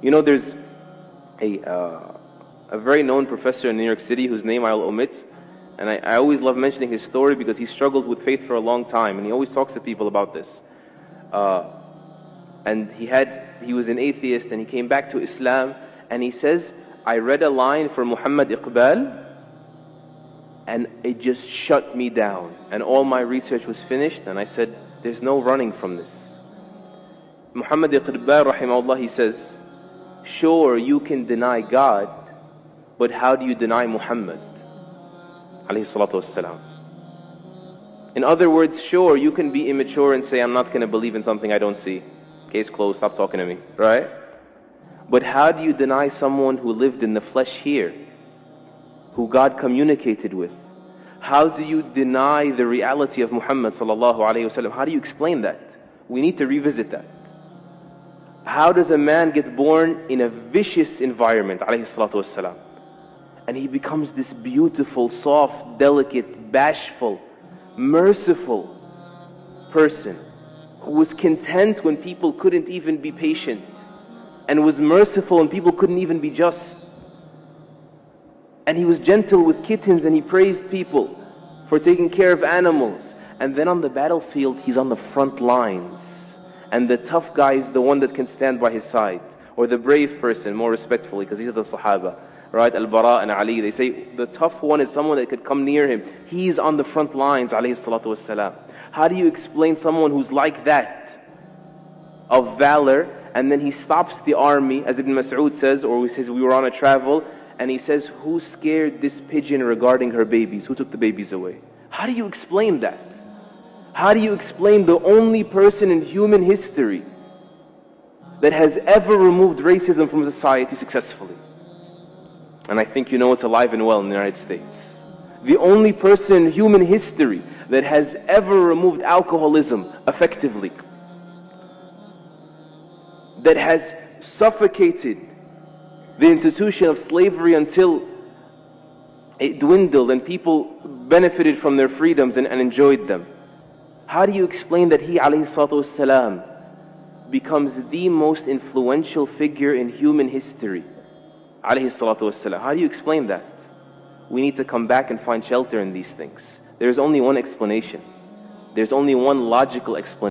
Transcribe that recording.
You know, there's a very known professor in New York City whose name I'll omit, and I always love mentioning his story because he struggled with faith for a long time, and he always talks to people about this. And he was an atheist, and he came back to Islam, and he says, I read a line for Muhammad Iqbal, and it just shut me down. And all my research was finished, and I said, there's no running from this. Muhammad Iqbal, rahimahullah, he says, sure, you can deny God, but how do you deny Muhammad? Alayhi salatu wassalam. In other words, sure, you can be immature and say, I'm not going to believe in something I don't see. Case closed, stop talking to me, right? But how do you deny someone who lived in the flesh here, who God communicated with? How do you deny the reality of Muhammad sallallahu alayhi wasallam? How do you explain that? We need to revisit that. How does a man get born in a vicious environment, alayhi salatu wassalam, and he becomes this beautiful, soft, delicate, bashful, merciful person who was content when people couldn't even be patient, and was merciful when people couldn't even be just. And he was gentle with kittens, and he praised people for taking care of animals. And then on the battlefield, he's on the front lines, and the tough guy is the one that can stand by his side, or the brave person, more respectfully, because these are the Sahaba, right? Al-Bara and Ali, they say the tough one is someone that could come near him. He's on the front lines, alayhi salatu wassalam. How do you explain someone who's like that, of valor, and then he stops the army, as Ibn Mas'ud says, or he says we were on a travel, and he says, who scared this pigeon regarding her babies? Who took the babies away? How do you explain that? How do you explain the only person in human history that has ever removed racism from society successfully? And I think you know it's alive and well in the United States. The only person in human history that has ever removed alcoholism effectively, that has suffocated the institution of slavery until it dwindled and people benefited from their freedoms and enjoyed them. How do you explain that he, alayhi salatu wassalam, becomes the most influential figure in human history? Alayhi salatu wassalam. How do you explain that? We need to come back and find shelter in these things. There's only one explanation. There's only one logical explanation.